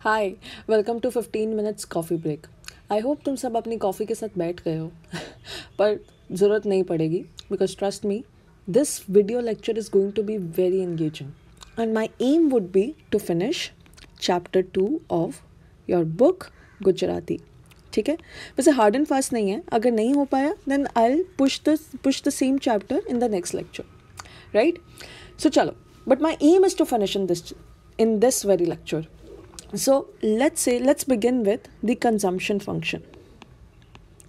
Hi, welcome to 15 minutes coffee break. I hope तुम सब अपनी कॉफ़ी के साथ बैठ गए हो पर ज़रूरत नहीं पड़ेगी because trust me, this video lecture is going to be very engaging and my aim would be to finish chapter 2 of your book Gujarati. ठीक है, वैसे हार्ड एंड फास्ट नहीं है, अगर नहीं हो पाया then I will push the same chapter in the next lecture, right? So चलो, but my aim is to finish in this very lecture. So let's begin with the consumption function.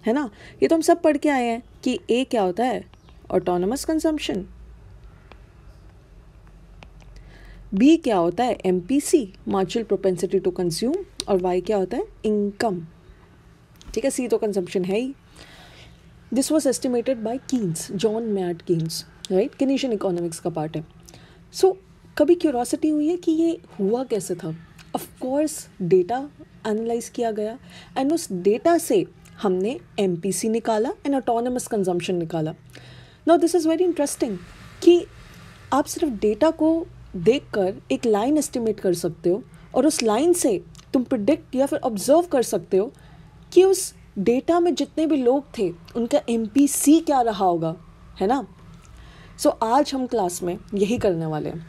है ना, ये तो हम सब पढ़ के आए हैं कि A क्या होता है, ऑटोनमस कंजम्पशन, B क्या होता है, MPC, marginal propensity to consume, और Y क्या होता है, इनकम. ठीक है, C तो कंजम्पशन है ही. This was estimated by Keynes, John Matt Keynes, right? Keynesian economics का पार्ट है. सो कभी क्यूरोसिटी हुई है कि ये हुआ कैसे था? ऑफ कोर्स डेटा एनालाइज किया गया एंड उस डेटा से हमने MPC निकाला एंड ऑटोनमस कंजम्पशन निकाला. Now this is very interesting कि आप सिर्फ डेटा को देखकर एक लाइन एस्टिमेट कर सकते हो और उस लाइन से तुम प्रिडिक्ट या फिर ऑब्जर्व कर सकते हो कि उस डेटा में जितने भी लोग थे उनका MPC क्या रहा होगा, है ना? सो आज हम क्लास में यही करने वाले हैं.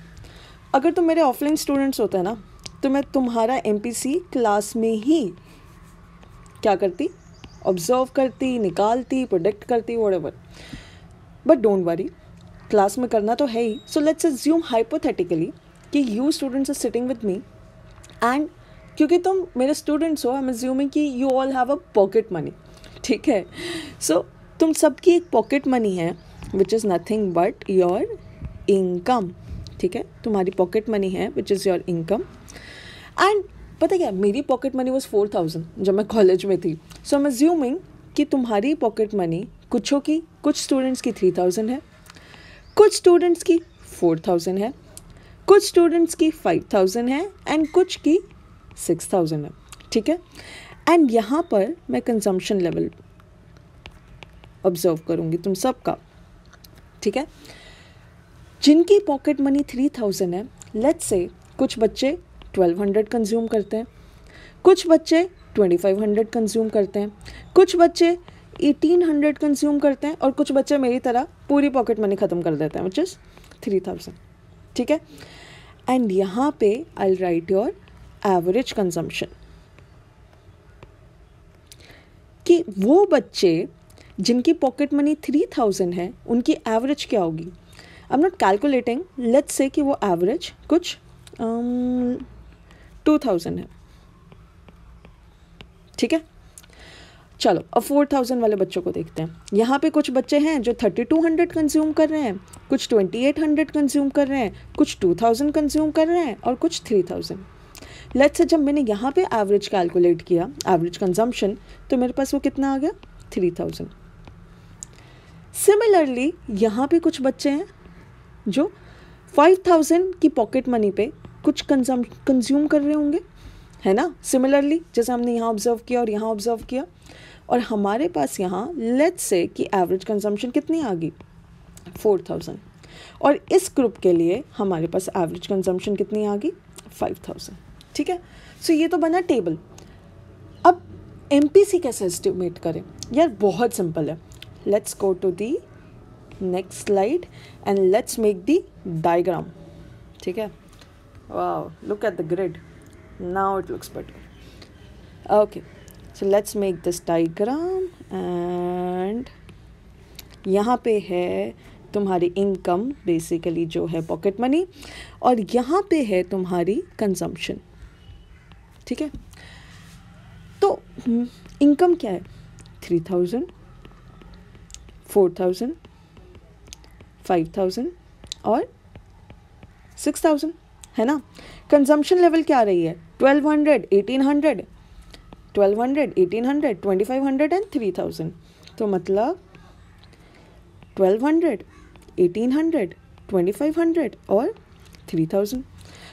अगर तुम मेरे ऑफलाइन स्टूडेंट्स होते हैं ना, तो मैं तुम्हारा MPC क्लास में ही क्या करती, ऑब्जर्व करती, निकालती, प्रोडिक्ट करती, whatever. But don't worry, class में करना तो है ही. सो लेट्स अज्यूम हाइपोथेटिकली कि you students are sitting with me and क्योंकि तुम मेरे स्टूडेंट्स हो, आई एम अज्यूमिंग कि you all have a pocket money. ठीक है, सो तुम सबकी एक पॉकेट मनी है which is nothing but your income. ठीक है, तुम्हारी पॉकेट मनी है which is your income. And पता क्या, मेरी पॉकेट मनी वॉज 4,000 जब मैं कॉलेज में थी. सो आई एम अज्यूमिंग कि तुम्हारी पॉकेट मनी कुछों की, कुछ स्टूडेंट्स की 3,000 है, कुछ स्टूडेंट्स की 4,000 है, कुछ स्टूडेंट्स की 5,000 है एंड कुछ की 6,000 है. ठीक है, एंड यहाँ पर मैं कंजम्पशन लेवल ऑब्जर्व करूँगी तुम सबका. ठीक है, जिनकी पॉकेट मनी 3,000 है, लेट्स से कुछ बच्चे 1,200 कंज्यूम करते हैं, कुछ बच्चे 2,500 कंज्यूम करते हैं, कुछ बच्चे 1,800 कंज्यूम करते हैं और कुछ बच्चे मेरी तरह पूरी पॉकेट मनी ख़त्म कर देते हैं विच इज़ 3,000. ठीक है, एंड यहाँ पे आई राइट योर एवरेज कंजम्पशन कि वो बच्चे जिनकी पॉकेट मनी 3,000 है उनकी एवरेज क्या होगी. I am not calculating, let's say कि वो एवरेज कुछ 2,000 है. ठीक है, चलो अब 4,000 वाले बच्चों को देखते हैं. यहाँ पे कुछ बच्चे हैं जो 3,200 कंज्यूम कर रहे हैं, कुछ 2,800 कंज्यूम कर रहे हैं, कुछ 2,000 कंज्यूम कर रहे हैं और कुछ 3,000. लेट्स से जब मैंने यहाँ पे एवरेज कैलकुलेट किया, एवरेज कंजम्पशन, तो मेरे पास वो कितना आ गया, 3,000. सिमिलरली यहाँ पे कुछ बच्चे हैं जो 5,000 की पॉकेट मनी पे कुछ कंज्यूम कर रहे होंगे, है ना? सिमिलरली जैसे हमने यहाँ ऑब्जर्व किया और यहाँ ऑब्जर्व किया, और हमारे पास यहाँ लेट्स से कि एवरेज कंजम्पशन कितनी आ गई, 4,000, और इस ग्रुप के लिए हमारे पास एवरेज कंजम्पशन कितनी आ गई, 5,000. ठीक है, सो ये तो बना टेबल. अब MPC कैसे एस्टिमेट करें यार, बहुत सिंपल है. Let's go to the next slide and let's make the diagram. ठीक है, wow, look at the grid, now it looks better. Okay, so let's make this diagram and यहाँ पे है तुम्हारी इनकम, बेसिकली जो है पॉकेट मनी, और यहाँ पे है तुम्हारी कंजम्पशन. ठीक है, तो इनकम क्या है, 3,000, 4,000, 5,000 और 6,000, है ना? कंजम्पशन लेवल क्या रही है, 1,200, 1,800, 1,200, 1,800, 2,500 एंड 3,000. तो मतलब 1,200, 1,800, 2,500 और 3,000.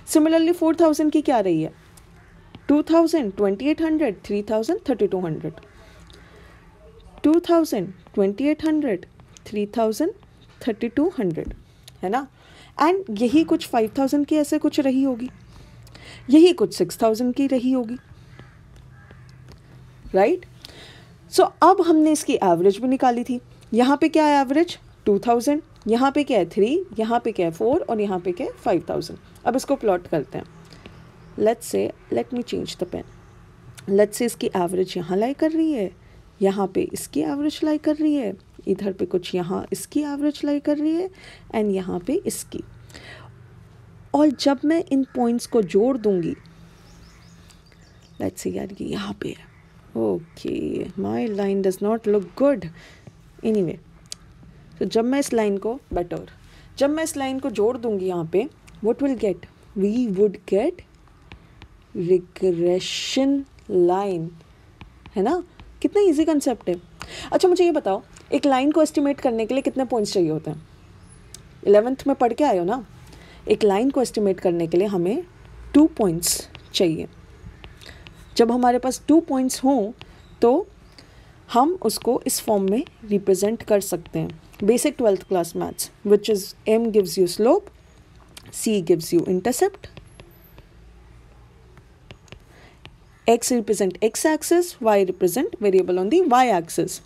सिमिलरली 4,000 की क्या रही है, 2,000, 2,800, 3,000, 3,200, 2,000, 2,800, 3,000, 3,200, है ना? एंड यही कुछ 5,000 की ऐसे कुछ रही होगी. यही कुछ 6000 की रही होगी, राइट। सो अब हमने इसकी एवरेज भी निकाली थी। यहाँ पे क्या है एवरेज 2000, यहाँ पे क्या है 3, यहाँ पे क्या है 4 और यहाँ पे क्या है 5000। अब इसको प्लॉट करते हैं। Let me change the pen. Let's say इसकी एवरेज यहाँ लाई कर रही है, यहाँ पे इसकी एवरेज लाई कर रही है, इधर पे कुछ यहाँ इसकी एवरेज लाई कर रही है एंड यहाँ पे इसकी। और जब मैं इन पॉइंट्स को जोड़ दूंगी, लेट्स से यार ये यहाँ पे है, okay my line does not look good anyway. तो जब मैं इस लाइन को जोड़ दूंगी यहाँ पे, what will get, we would get regression line, है ना। कितना इजी कंसेप्ट है। अच्छा मुझे ये बताओ, एक लाइन को एस्टिमेट करने के लिए कितने पॉइंट्स चाहिए होते हैं? 11th में पढ़ के आए हो ना। एक लाइन को एस्टिमेट करने के लिए हमें 2 पॉइंट्स चाहिए। जब हमारे पास 2 पॉइंट्स हों तो हम उसको इस फॉर्म में रिप्रेजेंट कर सकते हैं। Basic 12th class maths, which is m gives you slope, c gives you intercept, x represent x axis, y represent variable on the y axis।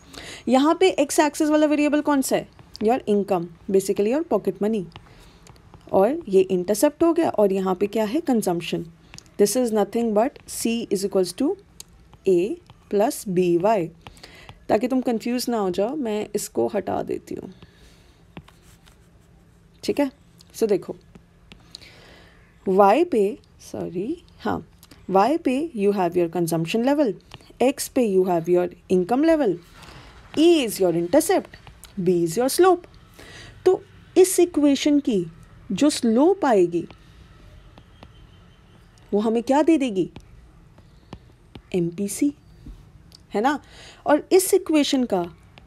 यहाँ पे x axis वाला variable कौन सा है? Your income, basically your pocket money। और ये intercept हो गया और यहाँ पे क्या है? Consumption। This is nothing but c is equals to a plus by। ताकि तुम confuse ना हो जाओ, मैं इसको हटा देती हूँ, ठीक है। सो देखो y पे, y पे you have your consumption level, x पे you have your income level, e is your intercept, b is your slope। तो इस इक्वेशन की जो स्लोप आएगी वो हमें क्या दे देगी? MPC, है ना। और इस इक्वेशन का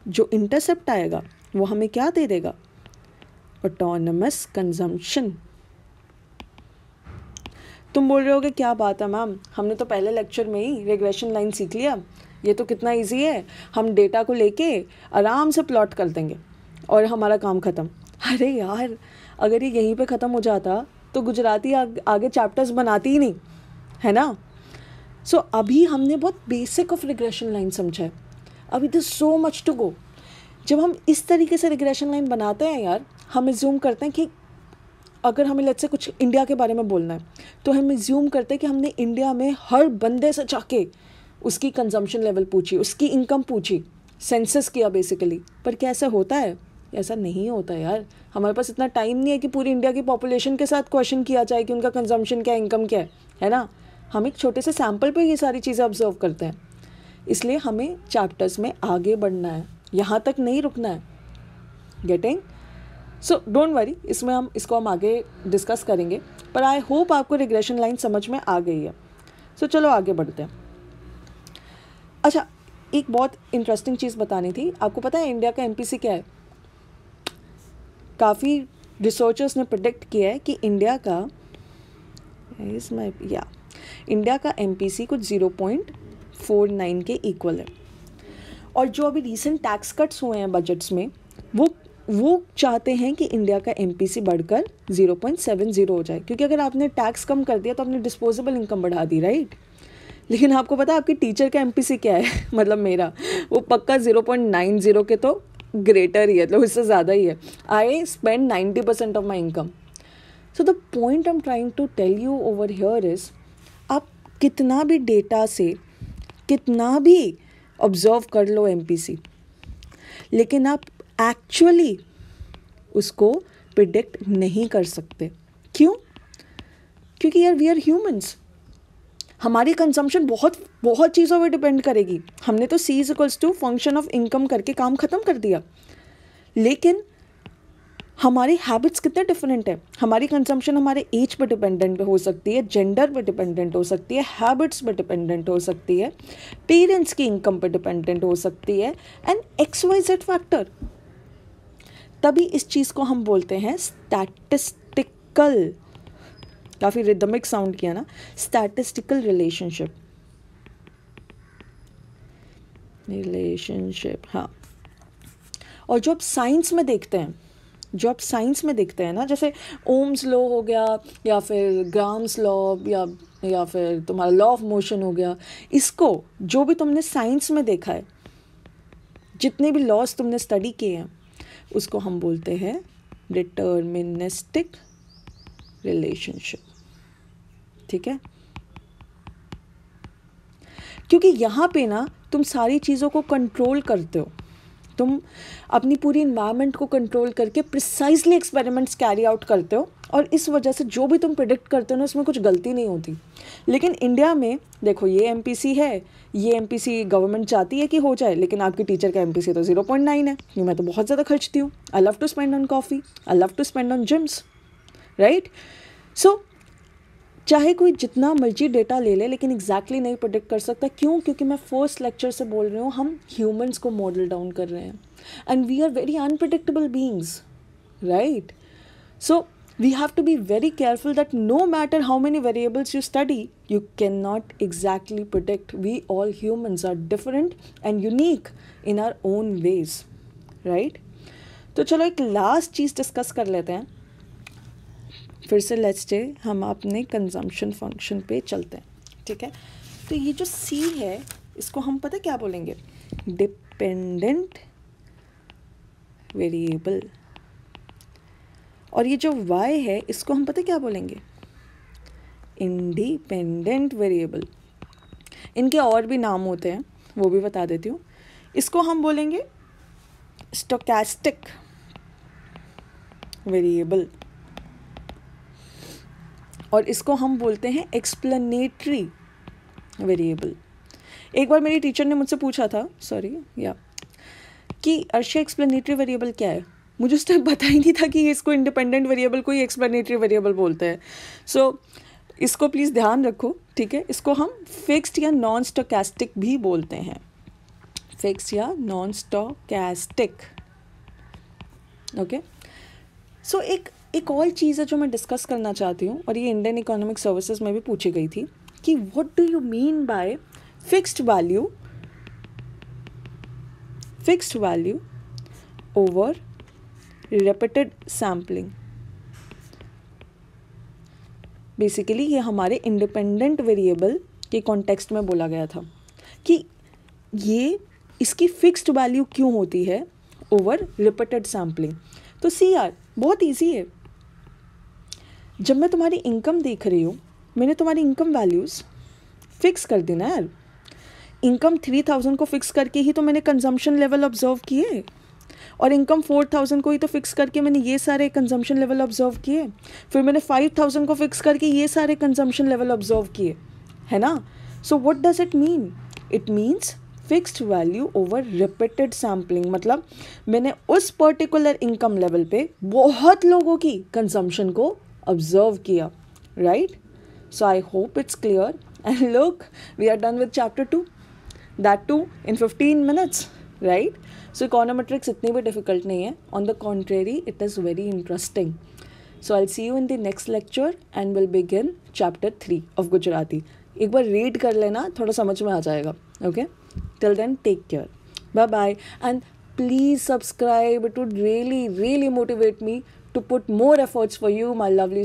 जो इंटरसेप्ट आएगा वो हमें क्या दे देगा? Autonomous consumption. तुम बोल रहे होगे क्या बात है मैम, हमने तो पहले लेक्चर में ही रिग्रेशन लाइन सीख लिया, ये तो कितना इजी है, हम डेटा को लेके आराम से प्लॉट कर देंगे और हमारा काम ख़त्म। अरे यार, अगर ये यहीं पे ख़त्म हो जाता तो गुजराती आगे चैप्टर्स बनाती ही नहीं, है ना। सो अभी हमने बहुत बेसिक ऑफ रिग्रेशन लाइन समझा है, अभी तो सो मच टू गो। जब हम इस तरीके से रिग्रेशन लाइन बनाते हैं यार, हम एज्यूम करते हैं कि अगर हमें लेट्स से कुछ इंडिया के बारे में बोलना है तो हम एज्यूम करते हैं कि हमने इंडिया में हर बंदे से जाके उसकी कंजम्पशन लेवल पूछी, उसकी इनकम पूछी, सेंसस किया बेसिकली। पर क्या ऐसा होता है? ऐसा नहीं होता यार। हमारे पास इतना टाइम नहीं है कि पूरी इंडिया की पॉपुलेशन के साथ क्वेश्चन किया जाए कि उनका कंजम्पशन क्या है, इनकम क्या है ना। हम एक छोटे से सैम्पल पे ये सारी चीज़ें ऑब्जर्व करते हैं। इसलिए हमें चैप्टर्स में आगे बढ़ना है, यहाँ तक नहीं रुकना है। गेटिंग? सो डोंट वरी, इसमें हम आगे डिस्कस करेंगे, पर आई होप आपको रिग्रेशन लाइन समझ में आ गई है। सो चलो आगे बढ़ते हैं। अच्छा, एक बहुत इंटरेस्टिंग चीज़ बतानी थी। आपको पता है इंडिया का MPC क्या है? काफ़ी रिसर्चर्स ने प्रेडिक्ट किया है कि इंडिया का MPC कुछ 0.49 के इक्वल है। और जो अभी रीसेंट टैक्स कट्स हुए हैं बजट्स में, वो चाहते हैं कि इंडिया का MPC बढ़कर 0.70 हो जाए, क्योंकि अगर आपने टैक्स कम कर दिया तो आपने डिस्पोजेबल इनकम बढ़ा दी, राइट। लेकिन आपको पता है आपकी टीचर का MPC क्या है? मतलब मेरा वो पक्का 0.90 के तो ग्रेटर ही है, मतलब इससे ज़्यादा ही है। I spend 90% of my income. So the point I am trying to tell you over here is, आप कितना भी डेटा से कितना भी ऑब्जर्व कर लो MPC, लेकिन आप एक्चुअली उसको प्रिडिक्ट नहीं कर सकते। क्यों? क्योंकि यार वी आर ह्यूमंस, हमारी कंजम्पशन बहुत चीज़ों पे डिपेंड करेगी। हमने तो C = फंक्शन ऑफ इनकम करके काम ख़त्म कर दिया, लेकिन हमारी हैबिट्स कितने डिफरेंट है। हमारी कंजम्पशन हमारे एज पे डिपेंडेंट हो सकती है, जेंडर पे डिपेंडेंट हो सकती है, हैबिट्स पे डिपेंडेंट हो सकती है, पेरेंट्स की इनकम पे डिपेंडेंट हो सकती है, एंड XYZ फैक्टर। तभी इस चीज़ को हम बोलते हैं स्टैटिस्टिकल, काफ़ी रिदमिक साउंड किया ना, स्टैटिस्टिकल रिलेशनशिप। हाँ, और जो आप साइंस में देखते हैं, जो आप साइंस में देखते हैं ना, जैसे ओम्स लॉ हो गया या फिर ग्राम्स लॉ या फिर तुम्हारा लॉ ऑफ मोशन हो गया, इसको जो भी तुमने साइंस में देखा है, जितने भी लॉज तुमने स्टडी किए हैं, उसको हम बोलते हैं डिटर्मिनिस्टिक रिलेशनशिप। ठीक है, क्योंकि यहाँ पे ना तुम सारी चीज़ों को कंट्रोल करते हो, तुम अपनी पूरी इन्वायरमेंट को कंट्रोल करके प्रिसाइजली एक्सपेरिमेंट्स कैरी आउट करते हो, और इस वजह से जो भी तुम प्रिडिक्ट करते हो ना, उसमें कुछ गलती नहीं होती। लेकिन इंडिया में देखो, ये एमपीसी है, ये एमपीसी गवर्नमेंट चाहती है कि हो जाए, लेकिन आपके टीचर का एमपीसी तो 0.9 है। ये मैं तो बहुत ज़्यादा खर्चती हूँ, I love to spend on coffee, I love to spend on gyms, right. So चाहे कोई जितना मर्जी डेटा ले ले, लेकिन एग्जैक्टली नहीं प्रोडिक्ट कर सकता। क्यों? क्योंकि मैं फर्स्ट लेक्चर से बोल रही हूँ, हम ह्यूमंस को मॉडल डाउन कर रहे हैं, and we are very unpredictable beings, right. So we have to be very careful that no matter how many variables you study, you cannot exactly predict. We all humans are different and unique in our own ways, right? तो चलो एक last चीज़ discuss कर लेते हैं, फिर से let's day हम अपने कंजम्पशन फंक्शन पे चलते हैं। ठीक है, तो ये जो C है, इसको हम पता क्या बोलेंगे? Dependent variable. और ये जो y है, इसको हम पता क्या बोलेंगे? Independent variable. इनके और भी नाम होते हैं, वो भी बता देती हूँ। इसको हम बोलेंगे स्टोकेस्टिक वेरिएबल, और इसको हम बोलते हैं एक्सप्लेनेटरी वेरिएबल। एक बार मेरी टीचर ने मुझसे पूछा था, कि अर्षा एक्सप्लेनेटरी वेरिएबल क्या है? मुझे उस टाइम पता ही नहीं था कि इसको इंडिपेंडेंट वेरिएबल को ही एक्सप्लेनेटरी वेरिएबल बोलते हैं। सो इसको प्लीज़ ध्यान रखो, ठीक है। इसको हम फिक्स्ड या नॉन स्टोकेस्टिक भी बोलते हैं, फिक्स्ड या नॉन स्टोकेस्टिक, ओके। सो एक और चीज़ है जो मैं डिस्कस करना चाहती हूँ, और ये इंडियन इकोनॉमिक सर्विसेज में भी पूछी गई थी कि what do you mean by fixed value over repeated sampling. Basically ये हमारे इंडिपेंडेंट वेरिएबल के कॉन्टेक्स्ट में बोला गया था कि ये इसकी फिक्स्ड वैल्यू क्यों होती है ओवर रिपीटेड सैम्पलिंग। तो सी यार, बहुत इजी है। जब मैं तुम्हारी इनकम देख रही हूँ, मैंने तुम्हारी इनकम वैल्यूज़ फिक्स कर दी ना यार। इनकम 3000 को फिक्स करके ही तो मैंने कंजम्पशन लेवल ऑब्जर्व किए, और इनकम 4000 को ही तो फिक्स करके मैंने ये सारे कंजम्पशन लेवल ऑब्जर्व किए। फिर मैंने 5000 को फिक्स करके ये सारे कंजम्पशन लेवल ऑब्जर्व किए, है ना। So what does it mean? It means fixed value over repeated sampling. मतलब मैंने उस पर्टिकुलर इनकम लेवल पे बहुत लोगों की कंजम्पशन को ऑब्जर्व किया, right. So I hope it's clear, and look, we are done with chapter 2, that too in 15 minutes, right. So econometrics इतनी भी डिफिकल्ट नहीं है, on the contrary it is very interesting. So I will see you in the next lecture and will begin chapter 3 of Gujarati. एक बार read कर लेना, थोड़ा समझ में आ जाएगा, okay. Till then take care, bye bye, and please subscribe. It would really motivate me to put more efforts for you, my lovely